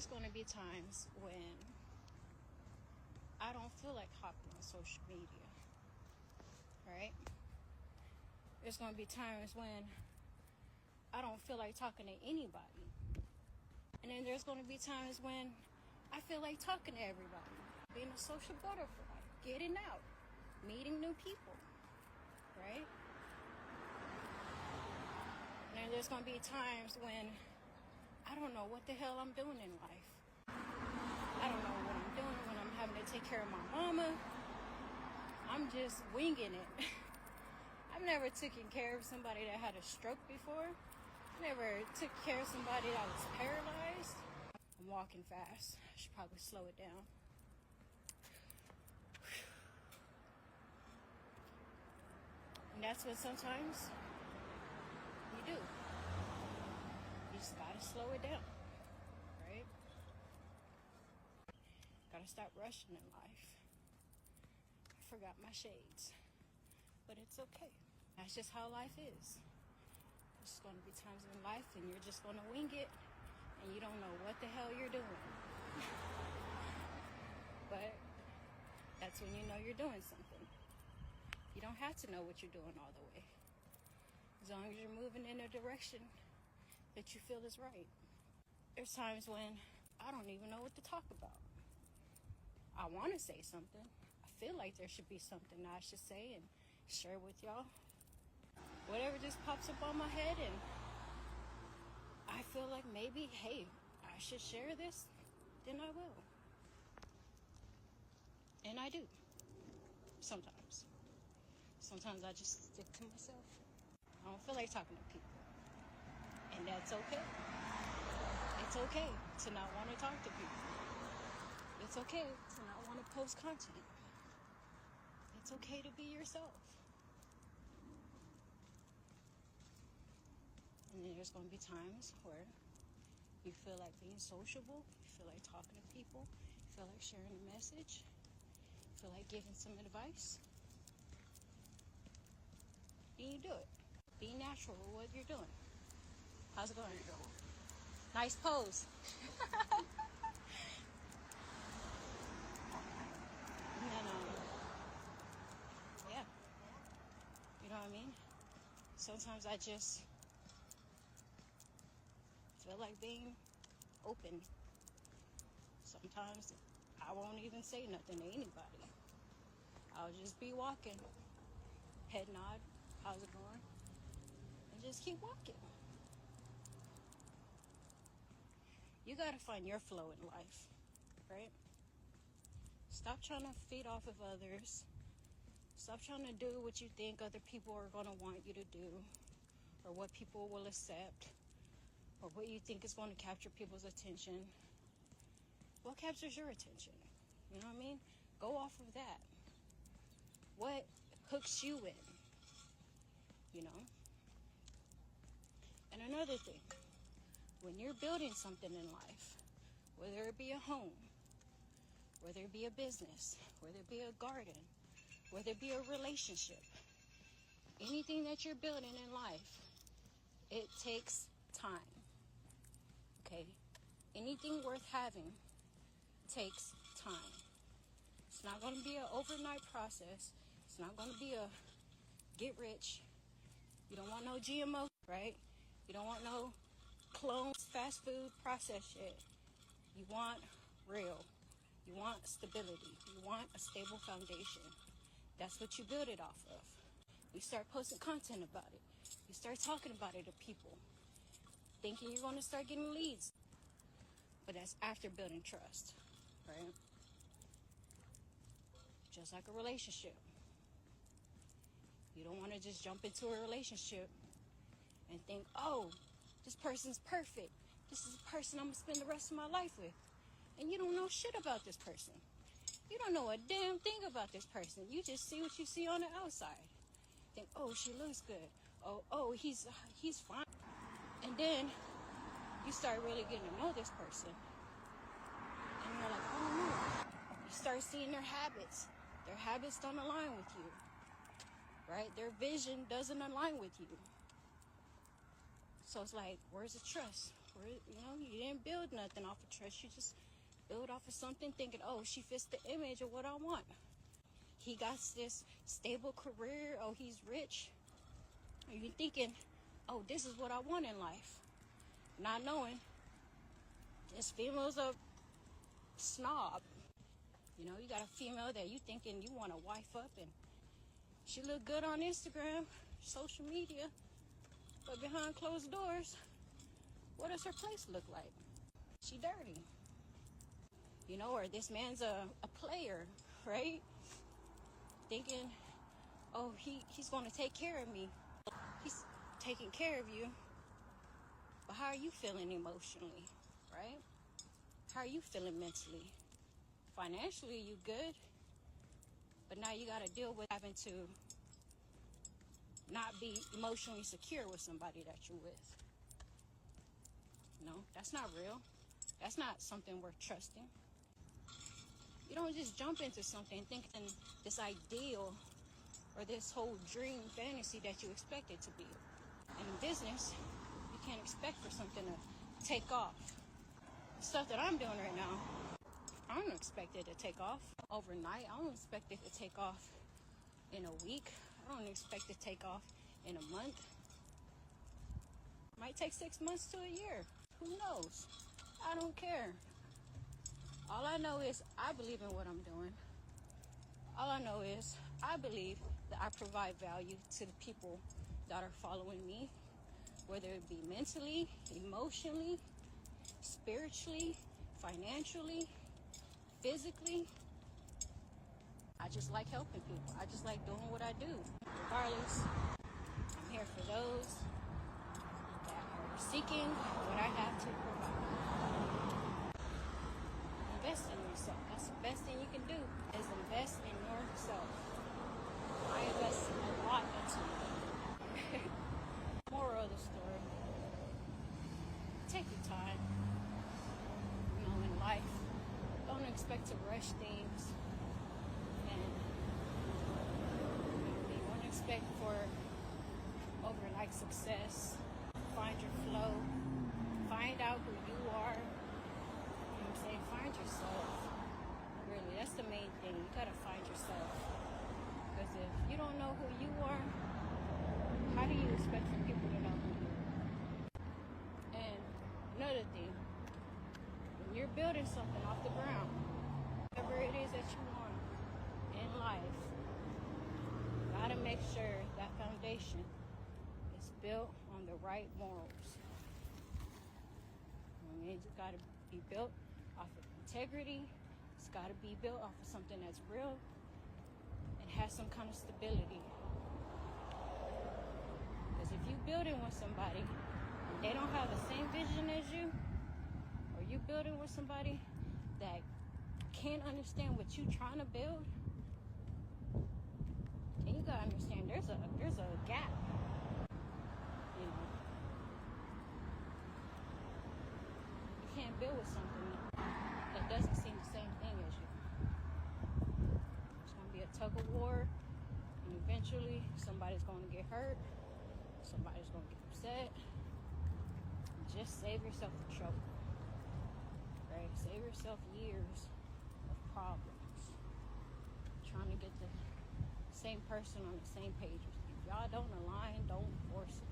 there's going to be times when I don't feel like hopping on social media, right? There's going to be times when I don't feel like talking to anybody. And then there's going to be times when I feel like talking to everybody, being a social butterfly, getting out, meeting new people, right? And then there's going to be times when I don't know what the hell I'm doing in life. I don't know what I'm doing when I'm having to take care of my mama. I'm just winging it. I've never taken care of somebody that had a stroke before. I never took care of somebody that was paralyzed. I'm walking fast. I should probably slow it down. And that's what sometimes you do. You just gotta slow it down, right? Gotta stop rushing in life. I forgot my shades, but it's okay. That's just how life is. There's going to be times in life and you're just going to wing it and you don't know what the hell you're doing. But that's when you know you're doing something. You don't have to know what you're doing all the way, as long as you're moving in a direction that you feel is right. There's times when I don't even know what to talk about. I want to say something. I feel like there should be something I should say and share with y'all. Whatever just pops up on my head, and I feel like maybe, hey, I should share this, then I will. And I do. Sometimes. Sometimes I just stick to myself. I don't feel like talking to people. And that's okay. It's okay to not want to talk to people. It's okay to not want to post content. It's okay to be yourself. And then there's going to be times where you feel like being sociable, you feel like talking to people, you feel like sharing a message, you feel like giving some advice. Then you do it. Be natural with what you're doing. How's it going? Nice pose. And yeah. You know what I mean? Sometimes I just feel like being open. Sometimes I won't even say nothing to anybody. I'll just be walking, head nod, how's it going? And just keep walking. You gotta find your flow in life, right? Stop trying to feed off of others. Stop trying to do what you think other people are gonna want you to do, or what people will accept, or what you think is going to capture people's attention. What captures your attention? You know what I mean? Go off of that. What hooks you in? You know? And another thing, when you're building something in life, whether it be a home, whether it be a business, whether it be a garden, whether it be a relationship, anything that you're building in life, it takes time. Okay? Anything worth having takes time. It's not going to be an overnight process. It's not going to be a get rich. You don't want no GMO, right? You don't want no clones, fast food, processed shit. You want real. You want stability. You want a stable foundation. That's what you build it off of. You start posting content about it. You start talking about it to people, thinking you're going to start getting leads. But that's after building trust, right? Just like a relationship. You don't want to just jump into a relationship and think, oh, this person's perfect. This is the person I'm going to spend the rest of my life with. And you don't know shit about this person. You don't know a damn thing about this person. You just see what you see on the outside. Think, oh, she looks good. Oh, he's fine. And then you start really getting to know this person. And you're like, oh no. You start seeing their habits. Their habits don't align with you. Right? Their vision doesn't align with you. So it's like, where's the trust? Or, you didn't build nothing off of trust. You just build off of something thinking, oh, she fits the image of what I want. He got this stable career. Oh, he's rich. Or you thinking, oh, this is what I want in life. Not knowing this female's a snob. You got a female that you thinking you want to wife up, and she look good on Instagram, social media, but behind closed doors, what does her place look like? She dirty. Or this man's a player, right? Thinking, oh, he's going to take care of me. He's taking care of you. But how are you feeling emotionally, right? How are you feeling mentally? Financially, you good. But now you got to deal with having to not be emotionally secure with somebody that you're with. No, that's not real. That's not something worth trusting. You don't just jump into something thinking this ideal or this whole dream fantasy that you expect it to be. And in business, you can't expect for something to take off. The stuff that I'm doing right now, I don't expect it to take off overnight. I don't expect it to take off in a week. I don't expect it to take off in a month. It might take 6 months to a year. Who knows? I don't care. All I know is I believe in what I'm doing. All I know is I believe that I provide value to the people that are following me, whether it be mentally, emotionally, spiritually, financially, physically. I just like helping people. I just like doing what I do. Regardless, I'm here for those that are seeking what I have to provide. Invest in yourself. That's the best thing you can do, is invest in yourself. I invest a lot into you. Moral of the story, take your time. In life, don't expect to rush things, and you won't expect for overnight success. Find your flow. Find out who you are. Find yourself. Really, that's the main thing. You gotta find yourself. Because if you don't know who you are, how do you expect for people to know who you are? And another thing, when you're building something off the ground, whatever it is that you want in life, you gotta make sure that foundation is built on the right morals. It's gotta be built off of integrity. It's got to be built off of something that's real and has some kind of stability. Because if you're building with somebody and they don't have the same vision as you, or you're building with somebody that can't understand what you're trying to build, then you gotta understand there's a gap. You can't build with something that doesn't seem the same thing as you. It's going to be a tug of war, and eventually somebody's going to get hurt, somebody's going to get upset. Just save yourself the trouble, right? Save yourself years of problems trying to get the same person on the same page with you. If y'all don't align, don't force it.